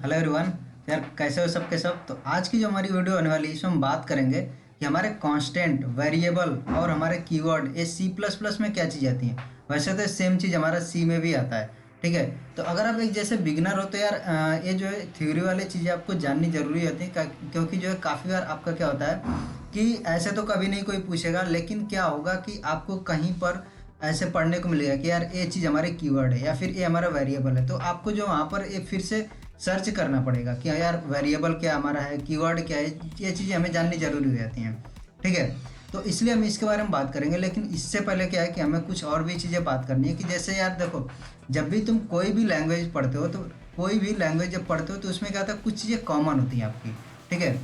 Hello everyone. यार कैसे हो सब के सब। तो आज की जो हमारी वीडियो होने वाली है इसमें हम बात करेंगे कि हमारे कांस्टेंट वेरिएबल और हमारे कीवर्ड ये सी प्लस प्लस में क्या चीज़ आती है। वैसे तो सेम चीज़ हमारा सी में भी आता है। ठीक है, तो अगर आप एक जैसे बिगनर हो तो यार ये जो है थ्योरी वाली चीज़ें आपको जाननी जरूरी होती है क्योंकि जो है काफ़ी बार आपका क्या होता है कि ऐसे तो कभी नहीं कोई पूछेगा, लेकिन क्या होगा कि आपको कहीं पर ऐसे पढ़ने को मिलेगा कि यार ये चीज़ हमारे कीवर्ड है या फिर ये हमारा वेरिएबल है। तो आपको जो वहाँ पर एक फिर से सर्च करना पड़ेगा कि यार वेरिएबल क्या हमारा है, कीवर्ड क्या है। ये चीज़ें हमें जाननी जरूरी हो जाती हैं। ठीक है, तो इसलिए हम इसके बारे में बात करेंगे, लेकिन इससे पहले क्या है कि हमें कुछ और भी चीज़ें बात करनी है कि जैसे यार देखो, जब भी तुम कोई भी लैंग्वेज पढ़ते हो तो कोई भी लैंग्वेज जब पढ़ते हो तो उसमें क्या होता है, कुछ चीज़ें कॉमन होती हैं आपकी। ठीक है,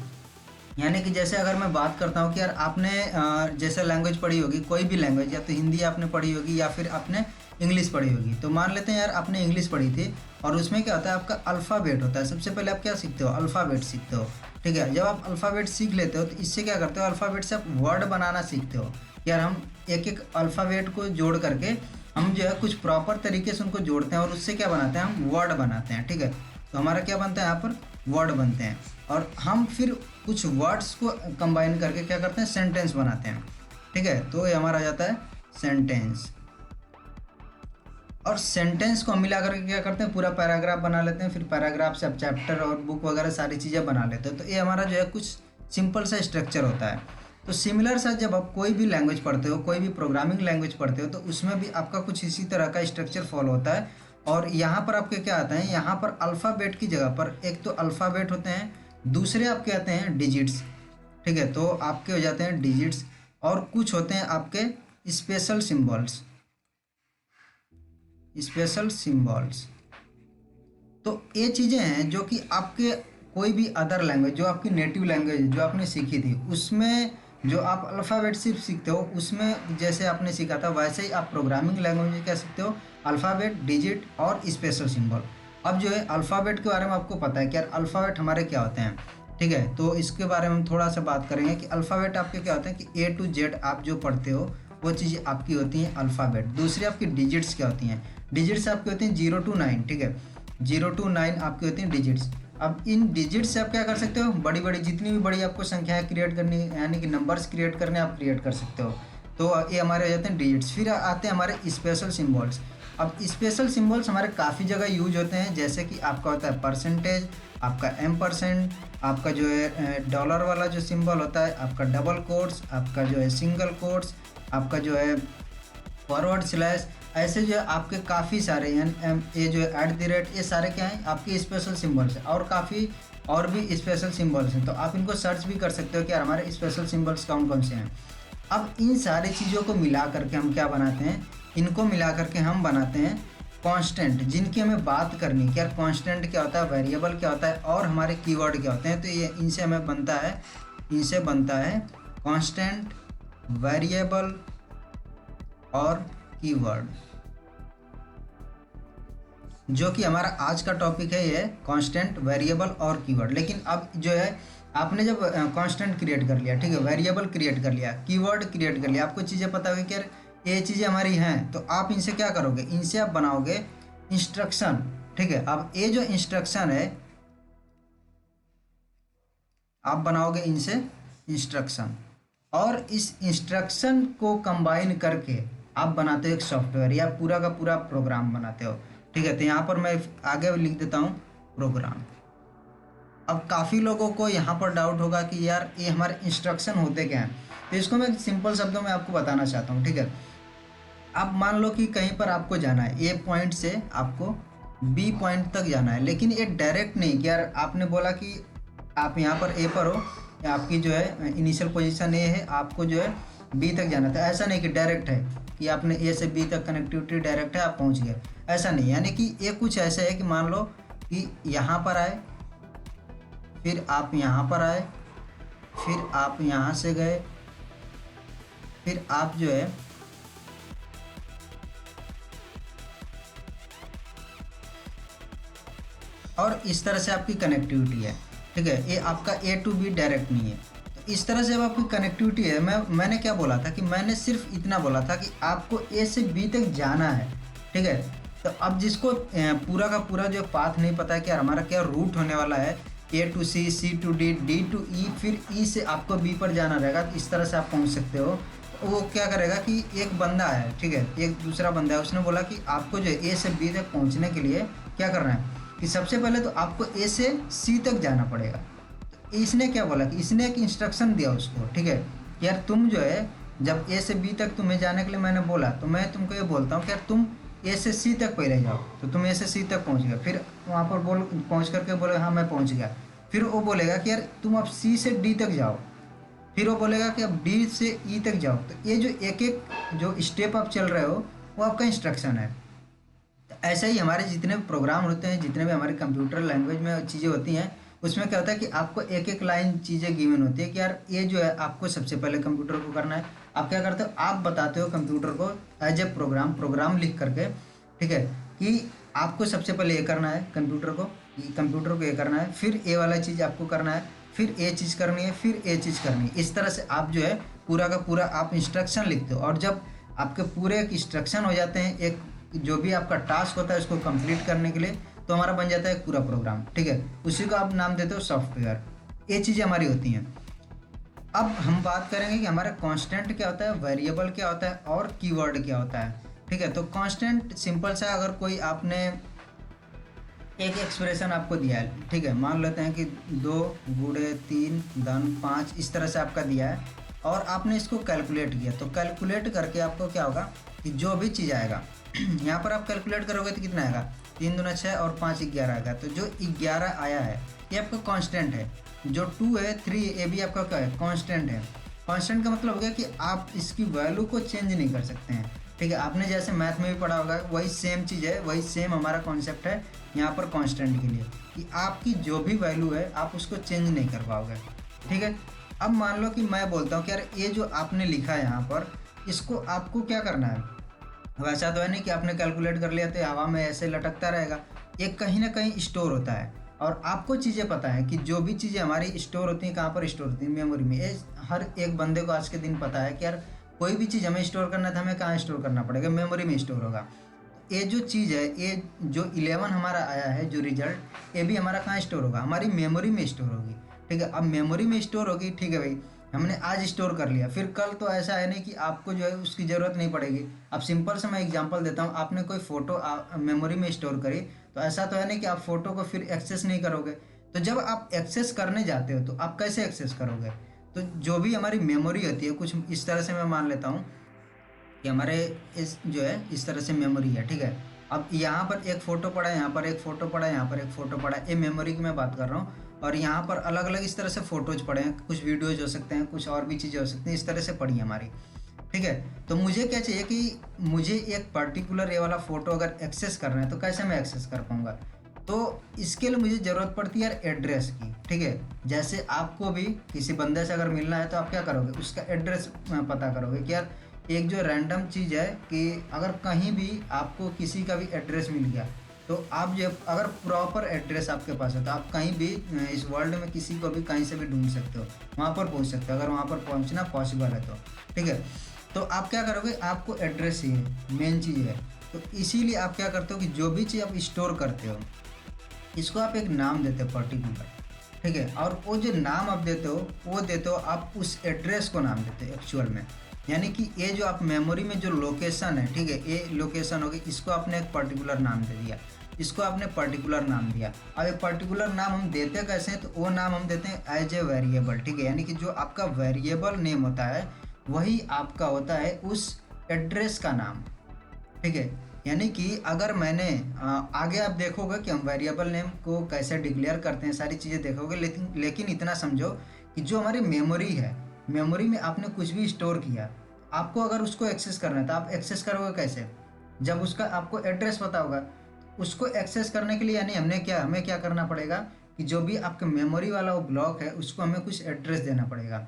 यानी कि जैसे अगर मैं बात करता हूँ कि यार आपने जैसे लैंग्वेज पढ़ी होगी, कोई भी लैंग्वेज, या तो हिंदी आपने पढ़ी होगी या फिर आपने इंग्लिश पढ़ी होगी। तो मान लेते हैं यार आपने इंग्लिश पढ़ी थी और उसमें क्या होता है, आपका अल्फ़ाबेट होता है। सबसे पहले आप क्या सीखते हो, अल्फ़ाबेट सीखते हो। ठीक है, जब आप अल्फ़ाबेट सीख लेते हो तो इससे क्या करते हो, अल्फ़ाबेट से आप वर्ड बनाना सीखते हो। यार हम एक एक अल्फ़ाबेट को जोड़ करके हम जो है कुछ प्रॉपर तरीके से उनको जोड़ते हैं और उससे क्या बनाते हैं, हम वर्ड बनाते हैं। ठीक है, तो हमारा क्या बनता है, यहाँ पर वर्ड बनते हैं और हम फिर कुछ वर्ड्स को कंबाइन करके क्या करते हैं, सेंटेंस बनाते हैं। ठीक है, तो ये हमारा आ जाता है सेंटेंस। और सेंटेंस को हम मिला करके क्या करते हैं, पूरा पैराग्राफ बना लेते हैं। फिर पैराग्राफ से अब चैप्टर और बुक वगैरह सारी चीज़ें बना लेते हैं। तो ये हमारा जो है कुछ सिंपल सा स्ट्रक्चर होता है। तो सिमिलर सा जब आप कोई भी लैंग्वेज पढ़ते हो, कोई भी प्रोग्रामिंग लैंग्वेज पढ़ते हो, तो उसमें भी आपका कुछ इसी तरह का स्ट्रक्चर फॉलो होता है। और यहाँ पर आपके क्या आता है, यहाँ पर अल्फ़ाबेट की जगह पर एक तो अल्फ़ाबेट होते हैं, दूसरे आपके आते हैं डिजिट्स। ठीक है, तो आपके हो जाते हैं डिजिट्स और कुछ होते हैं आपके स्पेशल सिंबल्स। स्पेशल सिंबल्स, तो ये चीज़ें हैं जो कि आपके कोई भी अदर लैंग्वेज, जो आपकी नेटिव लैंग्वेज जो आपने सीखी थी, उसमें जो आप अल्फ़ाबेट सिर्फ सीखते हो, उसमें जैसे आपने सीखा था वैसे ही आप प्रोग्रामिंग लैंग्वेज में क्या सीखते हो, अल्फ़ाबेट, डिजिट और स्पेशल सिंबल। अब जो है अल्फ़ाबेट के बारे में आपको पता है कि यार अल्फ़ाबेट हमारे क्या होते हैं। ठीक है, तो इसके बारे में हम थोड़ा सा बात करेंगे कि अल्फ़ाबेट आपके क्या होते हैं कि ए टू जेड आप जो पढ़ते हो वो चीज़ें आपकी होती हैं अल्फ़ाबेट। दूसरी आपकी डिजिट्स क्या होती हैं, डिजिट्स आपकी होती हैं 0 to 9। ठीक है, 0 to 9 आपकी होती हैं डिजिट्स। अब इन डिजिट्स से आप क्या कर सकते हो, बड़ी बड़ी जितनी भी बड़ी आपको संख्याएं क्रिएट करनी, यानी कि नंबर्स क्रिएट करने, आप क्रिएट कर सकते हो। तो ये हमारे हो जाते हैं डिजिट्स। फिर आते हैं हमारे स्पेशल सिम्बल्स। अब स्पेशल सिम्बल्स हमारे काफ़ी जगह यूज होते हैं, जैसे कि आपका होता है परसेंटेज, आपका M%, आपका जो है डॉलर वाला जो सिंबल होता है, आपका डबल कोट्स, आपका जो है सिंगल कोट्स, आपका जो है फॉरवर्ड स्लैश, ऐसे जो है आपके काफ़ी सारे ये जो है @ ये सारे क्या हैं, आपके स्पेशल सिंबल्स हैं। और काफ़ी और भी स्पेशल सिंबल्स हैं, तो आप इनको सर्च भी कर सकते हो कि यार हमारे स्पेशल सिंबल्स कौन कौन से हैं। अब इन सारी चीज़ों को मिला करके हम क्या बनाते हैं, इनको मिला करके हम बनाते हैं कांस्टेंट, जिनकी हमें बात करनी है कि यार कांस्टेंट क्या होता है, वेरिएबल क्या होता है और हमारे कीवर्ड क्या होते हैं। तो ये इनसे हमें बनता है कांस्टेंट, वेरिएबल और कीवर्ड, जो कि हमारा आज का टॉपिक है, ये कांस्टेंट, वेरिएबल और कीवर्ड। लेकिन अब जो है आपने जब कांस्टेंट क्रिएट कर लिया, ठीक है, वेरिएबल क्रिएट कर लिया, कीवर्ड क्रिएट कर लिया, आपको चीज़ें पता होगी कि यार ये चीज़ें हमारी हैं, तो आप इनसे क्या करोगे, इनसे आप बनाओगे इंस्ट्रक्शन। ठीक है, अब ये जो इंस्ट्रक्शन है आप बनाओगे इनसे इंस्ट्रक्शन, और इस इंस्ट्रक्शन को कंबाइन करके आप बनाते हो एक सॉफ्टवेयर या पूरा का पूरा प्रोग्राम बनाते हो। ठीक है, तो यहाँ पर मैं आगे लिख देता हूँ प्रोग्राम। अब काफ़ी लोगों को यहाँ पर डाउट होगा कि यार ये हमारे इंस्ट्रक्शन होते क्या हैं, तो इसको मैं सिंपल शब्दों में आपको बताना चाहता हूँ। ठीक है, अब मान लो कि कहीं पर आपको जाना है, ए पॉइंट से आपको बी पॉइंट तक जाना है, लेकिन ये डायरेक्ट नहीं कि यार आपने बोला कि आप यहाँ पर ए पर हो, या आपकी जो है इनिशियल पोजीशन ए है, आपको जो है बी तक जाना था। ऐसा नहीं कि डायरेक्ट है कि आपने ए से बी तक कनेक्टिविटी डायरेक्ट है, आप पहुँच गए, ऐसा नहीं। यानी कि ये कुछ ऐसा है कि मान लो कि यहाँ पर आए, फिर आप यहाँ पर आए, फिर आप यहाँ से गए, फिर आप जो है और इस तरह से आपकी कनेक्टिविटी है। ठीक है, ये आपका ए टू बी डायरेक्ट नहीं है। तो इस तरह से अब आपकी कनेक्टिविटी है। मैंने क्या बोला था कि मैंने सिर्फ इतना बोला था कि आपको ए से बी तक जाना है। ठीक है, तो अब जिसको पूरा का पूरा जो पाथ नहीं पता है कि यार हमारा क्या रूट होने वाला है, A to C, C to D, D to E, फिर ई से आपको बी पर जाना रहेगा, तो इस तरह से आप पहुंच सकते हो। तो वो क्या करेगा कि एक बंदा है, ठीक है, एक दूसरा बंदा है, उसने बोला कि आपको जो ए से बी तक पहुंचने के लिए क्या करना है कि सबसे पहले तो आपको ए से सी तक जाना पड़ेगा। तो इसने क्या बोला कि इसने एक इंस्ट्रक्शन दिया उसको, ठीक है, कि यार तुम जो है जब ए से बी तक तुम्हें जाने के लिए मैंने बोला, तो मैं तुमको ये बोलता हूँ कि यार तुम ए से सी तक पहले जाओ। तो तुम ए से सी तक पहुंच गए, फिर वहाँ पर बोल पहुंच करके बोले हाँ मैं पहुंच गया। फिर वो बोलेगा कि यार तुम अब सी से डी तक जाओ, फिर वो बोलेगा कि अब डी से ई तक जाओ। तो ये जो एक एक जो स्टेप आप चल रहे हो वो आपका इंस्ट्रक्शन है। तो ऐसा ही हमारे जितने भी प्रोग्राम होते हैं, जितने भी हमारे कंप्यूटर लैंग्वेज में चीज़ें होती हैं, उसमें क्या होता है कि आपको एक एक लाइन चीज़ें गिवन होती है कि यार ये जो है आपको सबसे पहले कंप्यूटर को करना है। आप क्या करते हो, आप बताते हो कंप्यूटर को एज ए प्रोग्राम लिख करके, ठीक है, कि आपको सबसे पहले ये करना है कंप्यूटर को, ये करना है, फिर ये वाला चीज़ आपको करना है, फिर ये चीज़ करनी है, फिर ये चीज़ करनी है। इस तरह से आप जो है पूरा का पूरा आप इंस्ट्रक्शन लिखते हो। और जब आपके पूरे एक इंस्ट्रक्शन हो जाते हैं, एक जो भी आपका टास्क होता है उसको कंप्लीट करने के लिए, तो हमारा बन जाता है एक पूरा प्रोग्राम, ठीक है। उसी को आप नाम देते हो सॉफ्टवेयर। ये चीज़ें हमारी होती हैं। अब हम बात करेंगे कि हमारा कांस्टेंट क्या होता है, वेरिएबल क्या होता है और कीवर्ड क्या होता है, ठीक है। तो कांस्टेंट सिंपल सा, अगर कोई आपने एक एक्सप्रेशन आपको दिया है, ठीक है, मान लेते हैं कि 2 गुणे 3 धन 5 इस तरह से आपका दिया है, और आपने इसको कैलकुलेट किया। तो कैलकुलेट करके आपको क्या होगा कि जो भी चीज़ आएगा यहाँ पर आप कैलकुलेट करोगे तो कितना आएगा, 3 दूना 6 और 5 11 आएगा। तो जो 11 आया है ये आपका कांस्टेंट है। जो 2 है 3 ये भी आपका क्या है, कांस्टेंट है। कांस्टेंट का मतलब हो गया कि आप इसकी वैल्यू को चेंज नहीं कर सकते हैं, ठीक है। आपने जैसे मैथ में भी पढ़ा होगा, वही सेम चीज़ है, वही सेम हमारा कॉन्सेप्ट है यहाँ पर कांस्टेंट के लिए, कि आपकी जो भी वैल्यू है आप उसको चेंज नहीं कर पाओगे, ठीक है। अब मान लो कि मैं बोलता हूँ कि यार ये जो आपने लिखा है यहाँ पर, इसको आपको क्या करना है, वैसा तो है नहीं कि आपने कैलकुलेट कर लिया तो हवा में ऐसे लटकता रहेगा। ये कहीं ना कहीं स्टोर होता है, और आपको चीज़ें पता है कि जो भी चीज़ें हमारी स्टोर होती हैं कहाँ पर स्टोर होती हैं, मेमोरी में। ये हर एक बंदे को आज के दिन पता है कि यार कोई भी चीज़ हमें स्टोर करना था, हमें कहाँ स्टोर करना पड़ेगा, मेमोरी में स्टोर होगा। ये जो चीज़ है, ये जो 11 हमारा आया है जो रिजल्ट, ये भी हमारा कहाँ स्टोर होगा, हमारी मेमोरी में स्टोर होगी, ठीक है। अब मेमोरी में स्टोर होगी, ठीक है भाई, हमने आज स्टोर कर लिया, फिर कल तो ऐसा है नहीं कि आपको जो है उसकी ज़रूरत नहीं पड़ेगी। अब सिंपल से मैं एग्जांपल देता हूँ, आपने कोई फ़ोटो मेमोरी में स्टोर करी, तो ऐसा तो है नहीं कि आप फ़ोटो को फिर एक्सेस नहीं करोगे। तो जब आप एक्सेस करने जाते हो तो आप कैसे एक्सेस करोगे, तो जो भी हमारी मेमोरी होती है, कुछ इस तरह से मैं मान लेता हूँ कि हमारे इस जो है इस तरह से मेमोरी है, ठीक है। अब यहाँ पर एक फ़ोटो पड़ा है, यहाँ पर एक फ़ोटो पड़ा है, यहाँ पर एक फ़ोटो पड़ा है, ये मेमोरी की मैं बात कर रहा हूँ। और यहाँ पर अलग अलग इस तरह से फ़ोटोज़ पड़े हैं, कुछ वीडियोज़ हो सकते हैं, कुछ और भी चीज़ें हो सकती हैं, इस तरह से पड़ी है हमारी, ठीक है। तो मुझे क्या चाहिए कि मुझे एक पर्टिकुलर ये वाला फ़ोटो अगर एक्सेस करना है तो कैसे मैं एक्सेस कर पाऊँगा। तो इसके लिए मुझे ज़रूरत पड़ती है यार एड्रेस की, ठीक है। जैसे आपको भी किसी बंदे से अगर मिलना है तो आप क्या करोगे, उसका एड्रेस पता करोगे कि यार एक जो रैंडम चीज़ है कि अगर कहीं भी आपको किसी का भी एड्रेस मिल गया, तो आप जो अगर प्रॉपर एड्रेस आपके पास है तो आप कहीं भी इस वर्ल्ड में किसी को भी कहीं से भी ढूंढ सकते हो, वहाँ पर पहुँच सकते हो, अगर वहाँ पर पहुँचना पॉसिबल है तो, ठीक है। तो आप क्या करोगे, आपको एड्रेस ही है मेन चीज़ है। तो इसीलिए आप क्या करते हो कि जो भी चीज़ आप स्टोर करते हो इसको आप एक नाम देते हो पर्टिकुलर, ठीक है। और वो जो नाम आप देते हो वो देते हो आप उस एड्रेस को नाम देते हो एक्चुअल में। यानी कि ये जो आप मेमोरी में जो लोकेशन है, ठीक है, ये लोकेशन होगी, इसको आपने एक पर्टिकुलर नाम दे दिया, इसको आपने पर्टिकुलर नाम दिया। अब एक पर्टिकुलर नाम हम देते कैसे हैं, तो वो नाम हम देते हैं एज ए वेरिएबल, ठीक है। यानी कि जो आपका वेरिएबल नेम होता है वही आपका होता है उस एड्रेस का नाम, ठीक है। यानी कि अगर मैंने आगे आप देखोगे कि हम वेरिएबल नेम को कैसे डिक्लेयर करते हैं, सारी चीज़ें देखोगे, लेकिन इतना समझो कि जो हमारी मेमोरी है, मेमोरी में आपने कुछ भी स्टोर किया, आपको अगर उसको एक्सेस करना है तो आप एक्सेस करोगे कैसे, जब उसका आपको एड्रेस पता होगा। उसको एक्सेस करने के लिए यानी हमें क्या करना पड़ेगा कि जो भी आपके मेमोरी वाला वो ब्लॉक है उसको हमें कुछ एड्रेस देना पड़ेगा,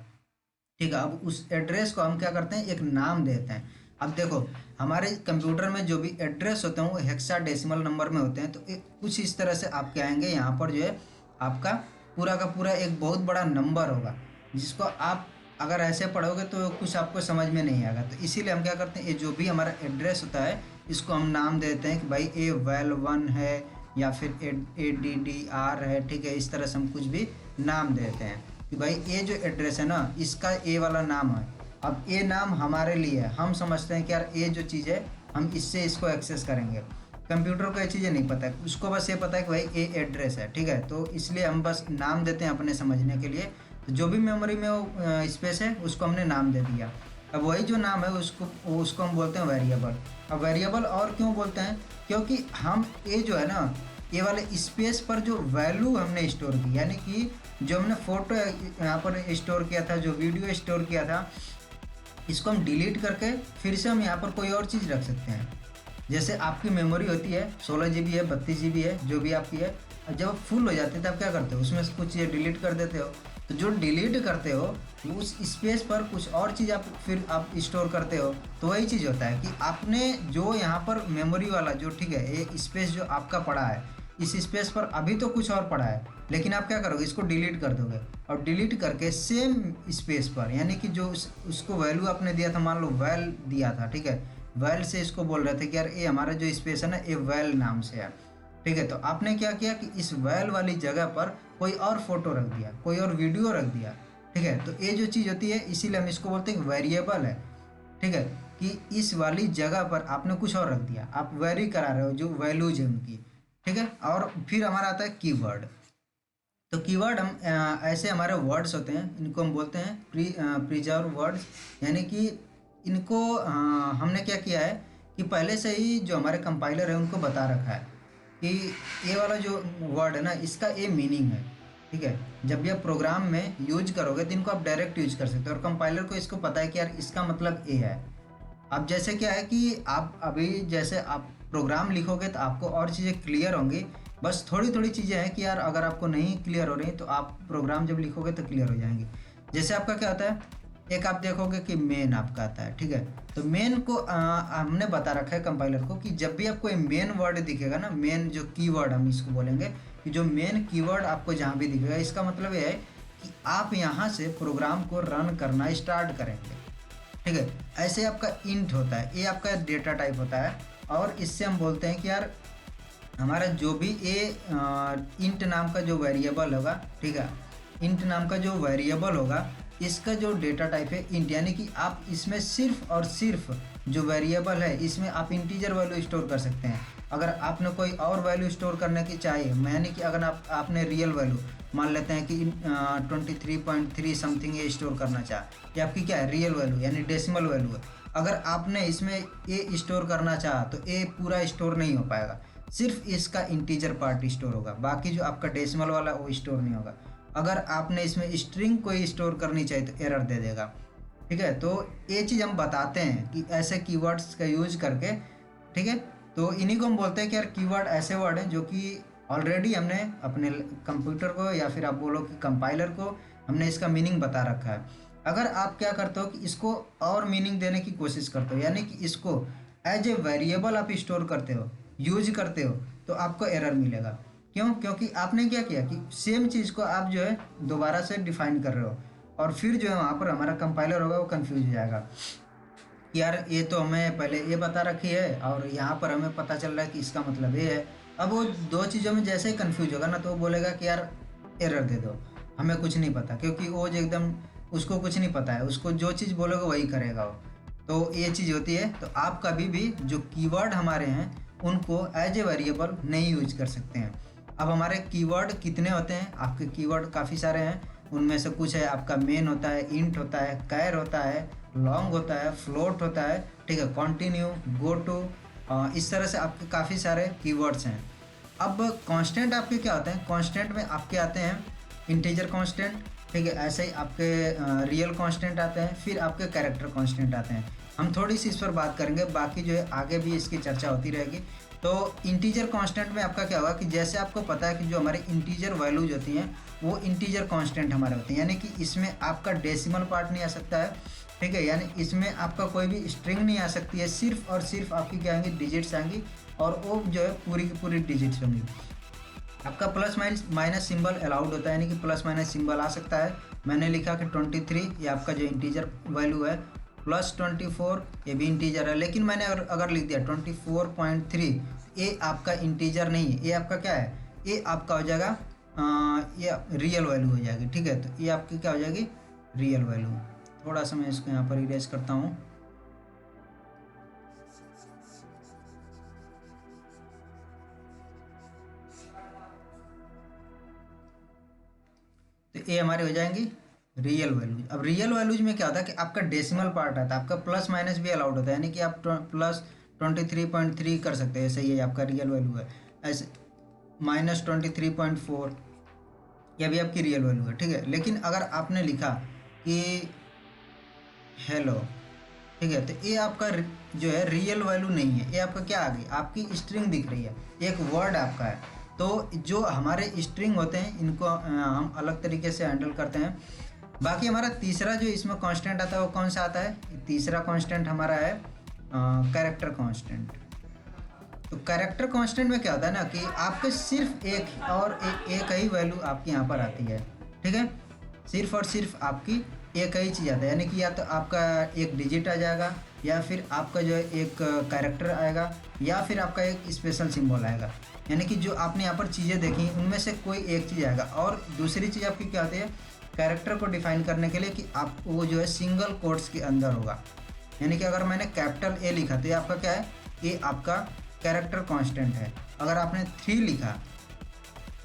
ठीक है। अब उस एड्रेस को हम क्या करते हैं, एक नाम देते हैं। अब देखो हमारे कंप्यूटर में जो भी एड्रेस होते हैं वो हेक्साडेसिमल नंबर में होते हैं। तो कुछ इस तरह से आपके आएंगे, यहाँ पर जो है आपका पूरा का पूरा एक बहुत बड़ा नंबर होगा जिसको आप अगर ऐसे पढ़ोगे तो कुछ आपको समझ में नहीं आएगा। तो इसीलिए हम क्या करते हैं, ये जो भी हमारा एड्रेस होता है इसको हम नाम देते हैं कि भाई ए वेल वन है या फिर ADDR है, ठीक है। इस तरह से हम कुछ भी नाम देते हैं कि भाई ये जो एड्रेस है ना इसका ए वाला नाम है। अब ए नाम हमारे लिए है, हम समझते हैं कि यार ये जो चीज़ है हम इससे इसको एक्सेस करेंगे। कंप्यूटर को ये चीज़ें नहीं पता है, उसको बस ये पता है कि भाई ये एड्रेस है, ठीक है। तो इसलिए हम बस नाम देते हैं अपने समझने के लिए। तो जो भी मेमोरी में वो स्पेस है उसको हमने नाम दे दिया। अब वही जो नाम है उसको हम बोलते हैं वेरिएबल। अब वेरिएबल और क्यों बोलते हैं, क्योंकि हम ये जो है ना ये वाले स्पेस पर जो वैल्यू हमने स्टोर की, यानी कि जो हमने फ़ोटो यहाँ पर स्टोर किया था, जो वीडियो स्टोर किया था, इसको हम डिलीट करके फिर से हम यहाँ पर कोई और चीज़ रख सकते हैं। जैसे आपकी मेमोरी होती है 16 GB है, 32 GB है, जो भी आपकी है। और जब फुल हो जाती है तब क्या करते हो, उसमें से कुछ चीज़ें डिलीट कर देते हो। तो जो डिलीट करते हो उस स्पेस पर कुछ और चीज़ फिर आप स्टोर करते हो। तो वही चीज़ होता है कि आपने जो यहाँ पर मेमोरी वाला जो, ठीक है, ये स्पेस जो आपका पड़ा है, इस स्पेस पर अभी तो कुछ और पड़ा है, लेकिन आप क्या करोगे, इसको डिलीट कर दोगे और डिलीट करके सेम स्पेस पर, यानी कि जो उसको वैल्यू आपने दिया था, मान लो वैल दिया था, ठीक है, वैल से इसको बोल रहे थे कि यार ये हमारा जो स्पेस है ना ये वैल नाम से है, ठीक है। तो आपने क्या किया कि इस वैल वाली जगह पर कोई और फोटो रख दिया, कोई और वीडियो रख दिया, ठीक है। तो ये जो चीज़ होती है इसीलिए हम इसको बोलते हैं वेरिएबल है, ठीक है, कि इस वाली जगह पर आपने कुछ और रख दिया, आप वेरी करा रहे हो जो वैल्यूज है उनकी, ठीक है। और फिर हमारा आता है कीवर्ड। तो कीवर्ड हम ऐसे हमारे वर्ड्स होते हैं, इनको हम बोलते हैं प्रिजर्व वर्ड्स, यानी कि इनको हमने क्या किया है कि पहले से ही जो हमारे कंपाइलर है उनको बता रखा है कि ये वाला जो वर्ड है ना इसका ये मीनिंग है, ठीक है। जब भी आप प्रोग्राम में यूज करोगे तो इनको आप डायरेक्ट यूज कर सकते हो, और कंपाइलर को इसको पता है कि यार इसका मतलब ये है। अब जैसे क्या है कि आप अभी जैसे आप प्रोग्राम लिखोगे तो आपको और चीज़ें क्लियर होंगी, बस थोड़ी थोड़ी चीज़ें हैं कि यार अगर आपको नहीं क्लियर हो रही तो आप प्रोग्राम जब लिखोगे तो क्लियर हो जाएंगी। जैसे आपका क्या होता है, एक आप देखोगे कि मेन आपका आता है, ठीक है। तो मेन को हमने बता रखा है कंपाइलर को कि जब भी आपको मेन वर्ड दिखेगा ना, मेन जो कीवर्ड हम इसको बोलेंगे कि जो मेन कीवर्ड आपको जहाँ भी दिखेगा इसका मतलब ये है कि आप यहाँ से प्रोग्राम को रन करना स्टार्ट करेंगे, ठीक है। ऐसे आपका इंट होता है, ये आपका डेटा टाइप होता है, और इससे हम बोलते हैं कि यार हमारा जो भी ये इंट नाम का जो वेरिएबल होगा, ठीक है, इंट नाम का जो वेरिएबल होगा इसका जो डेटा टाइप है इंट, यानी कि आप इसमें सिर्फ और सिर्फ जो वेरिएबल है इसमें आप इंटीजर वैल्यू स्टोर कर सकते हैं। अगर आपने कोई और वैल्यू स्टोर करने की चाहिए, यानी कि अगर आपने रियल वैल्यू मान लेते हैं कि 23.3 समथिंग ये स्टोर करना चाहा, ये आपकी क्या है रियल वैल्यू यानी डेसिमल वैल्यू है। अगर आपने इसमें ये स्टोर करना चाहा तो ये पूरा स्टोर नहीं हो पाएगा, सिर्फ इसका इंटीजर पार्ट स्टोर होगा, बाकी जो आपका डेसिमल वाला वो स्टोर नहीं होगा। अगर आपने इसमें स्ट्रिंग कोई स्टोर करनी चाहिए तो एरर दे देगा, ठीक है। तो ये चीज़ हम बताते हैं कि ऐसे कीवर्ड्स का यूज करके, ठीक है। तो इन्हीं को हम बोलते हैं कि यार कीवर्ड ऐसे वर्ड हैं जो कि ऑलरेडी हमने अपने कंप्यूटर को या फिर आप बोलो कि कंपाइलर को हमने इसका मीनिंग बता रखा है। अगर आप क्या करते हो कि इसको और मीनिंग देने की कोशिश करते हो, यानी कि इसको एज ए वेरिएबल आप स्टोर करते हो, यूज करते हो, तो आपको एरर मिलेगा। क्यों? क्योंकि आपने क्या किया कि सेम चीज़ को आप जो है दोबारा से डिफाइन कर रहे हो, और फिर जो है वहाँ पर हमारा कंपाइलर होगा वो कंफ्यूज हो जाएगा कि यार ये तो हमें पहले ये बता रखी है और यहाँ पर हमें पता चल रहा है कि इसका मतलब ये है। अब वो दो चीज़ों में जैसे ही कंफ्यूज होगा ना तो वो बोलेगा कि यार एरर दे दो, हमें कुछ नहीं पता, क्योंकि वो जो एकदम उसको कुछ नहीं पता है, उसको जो चीज़ बोलोगे वही करेगा वो। तो ये चीज़ होती है। तो आप कभी भी जो कीवर्ड हमारे हैं उनको एज ए वेरिएबल नहीं यूज कर सकते हैं। अब हमारे कीवर्ड कितने होते हैं? आपके कीवर्ड काफ़ी सारे हैं, उनमें से कुछ है आपका मेन होता है, इंट होता है, कैर होता है, लॉन्ग होता है, फ्लोट होता है, ठीक है, कंटिन्यू, गो टू, इस तरह से आपके काफ़ी सारे कीवर्ड्स हैं। अब कांस्टेंट आपके क्या होते हैं? कांस्टेंट में आपके आते हैं इंटीजर कांस्टेंट, ठीक है, ऐसे ही आपके रियल कांस्टेंट आते हैं, फिर आपके कैरेक्टर कांस्टेंट आते हैं। हम थोड़ी सी इस पर बात करेंगे, बाकी जो है आगे भी इसकी चर्चा होती रहेगी। तो इंटीजर कांस्टेंट में आपका क्या होगा कि जैसे आपको पता है कि जो हमारे इंटीजर वैल्यूज होती हैं वो इंटीजर कांस्टेंट हमारे होते हैं, यानी कि इसमें आपका डेसिमल पार्ट नहीं आ सकता है, ठीक है, यानी इसमें आपका कोई भी स्ट्रिंग नहीं आ सकती है, सिर्फ और सिर्फ आपकी क्या आएंगी, डिजिट्स आएंगी, और वो जो है पूरी की पूरी डिजिट्स होंगी। आपका प्लस माइनस सिंबल अलाउड होता है, यानी कि प्लस माइनस सिंबल आ सकता है, मैंने लिखा कि 23 ये आपका जो इंटीजर वैल्यू है, प्लस 24 ये भी इंटीजर है, लेकिन मैंने अगर लिख दिया 24.3, ये आपका इंटीजर नहीं है, ये आपका क्या है, ये आपका हो जाएगा ये रियल वैल्यू हो जाएगी। ठीक है, तो ये आपकी क्या हो जाएगी, रियल वैल्यू। थोड़ा सा मैं इसको यहाँ पर इरेज करता हूँ। तो ये हमारे हो जाएंगी रियल वैल्यूज। अब रियल वैल्यूज में क्या होता है कि आपका डेसिमल पार्ट आता है, आपका प्लस माइनस भी अलाउड होता है, यानी कि आप प्लस 23.3 कर सकते हैं, ऐसे ही आपका रियल वैल्यू है। ऐसे माइनस 23.4 यह भी आपकी रियल वैल्यू है। ठीक है, लेकिन अगर आपने लिखा कि हेलो, ठीक है, तो ये आपका जो है रियल वैल्यू नहीं है, ये आपका क्या आ गई, आपकी स्ट्रिंग दिख रही है, एक वर्ड आपका है। तो जो हमारे स्ट्रिंग होते हैं इनको हम अलग तरीके से हैंडल करते हैं। बाकी हमारा तीसरा जो इसमें कांस्टेंट आता है वो कौन सा आता है, तीसरा कांस्टेंट हमारा है कैरेक्टर कांस्टेंट। तो कैरेक्टर कांस्टेंट में क्या होता है ना कि आपके सिर्फ एक ही वैल्यू आपकी यहाँ पर आती है। ठीक है, सिर्फ और सिर्फ आपकी एक ही चीज़ आता है, यानी कि या तो आपका एक डिजिट आ जाएगा, या फिर आपका जो है एक कैरेक्टर आएगा, या फिर आपका एक स्पेशल सिंबल आएगा। यानी कि जो आपने यहाँ पर चीज़ें देखी उनमें से कोई एक चीज़ आएगा। और दूसरी चीज़ आपकी क्या होती है, कैरेक्टर को डिफाइन करने के लिए कि आप वो जो है सिंगल कोट्स के अंदर होगा। यानी कि अगर मैंने कैपिटल ए लिखा तो ये आपका क्या है, ये आपका कैरेक्टर कांस्टेंट है। अगर आपने 3 लिखा,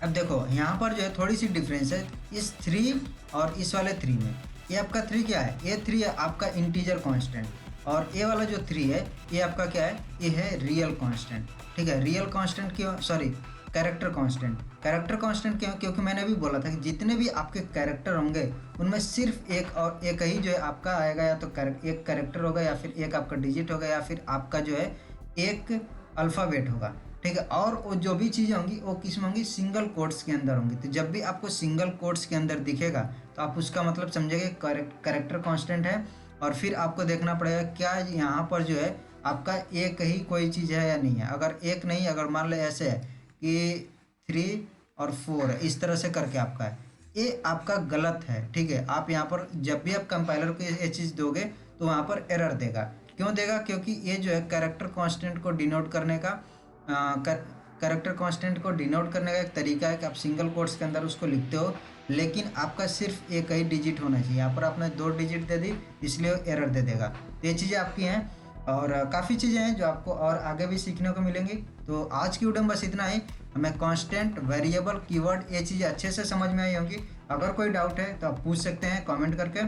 अब देखो यहाँ पर जो है थोड़ी सी डिफरेंस है इस 3 और इस वाले 3 में। ये आपका 3 क्या है, ये 3 है आपका इंटीजर कांस्टेंट, और ये वाला जो 3 है ये आपका क्या है, ये है रियल कांस्टेंट। ठीक है, रियल कांस्टेंट क्यों, sorry character constant. Character constant क्यों, क्योंकि मैंने भी बोला था कि जितने भी आपके कैरेक्टर होंगे उनमें सिर्फ एक ही जो है आपका आएगा, या तो एक कैरेक्टर होगा, या फिर एक आपका डिजिट होगा, या फिर आपका जो है एक अल्फ़ाबेट होगा। ठीक है, और वो जो भी चीज़ें होंगी वो किस में होंगी, सिंगल कोट्स के अंदर होंगी। तो जब भी आपको सिंगल कोट्स के अंदर दिखेगा तो आप उसका मतलब समझेंगे कैरेक्टर कांस्टेंट है। और फिर आपको देखना पड़ेगा क्या यहाँ पर जो है आपका एक ही कोई चीज़ है या नहीं है। अगर एक नहीं, अगर मान लो ऐसे है कि 3 और 4 है, इस तरह से करके आपका है, ये आपका गलत है। ठीक है, आप यहाँ पर जब भी आप कंपाइलर को ये चीज़ दोगे तो वहाँ पर एरर देगा। क्यों देगा, क्योंकि ये जो है कैरेक्टर कांस्टेंट को डिनोट करने का कैरेक्टर कांस्टेंट को डिनोट करने का एक तरीका है कि आप सिंगल कोट्स के अंदर उसको लिखते हो, लेकिन आपका सिर्फ एक ही डिजिट होना चाहिए। यहाँ पर आपने 2 डिजिट दे दी, इसलिए एरर दे देगा। तो ये चीज़ें आपकी हैं, और काफ़ी चीज़ें हैं जो आपको और आगे भी सीखने को मिलेंगी। तो आज की वीडियो में बस इतना ही। हमें कांस्टेंट, वेरिएबल, कीवर्ड ये चीज़ें अच्छे से समझ में आई होंगी। अगर कोई डाउट है तो आप पूछ सकते हैं कमेंट करके,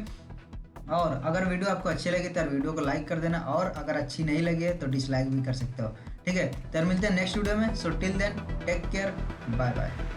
और अगर वीडियो आपको अच्छी लगी तो वीडियो को लाइक कर देना, और अगर अच्छी नहीं लगी है तो डिसलाइक भी कर सकते हो। ठीक है, तो मिलते हैं नेक्स्ट वीडियो में। So till then take care, bye bye.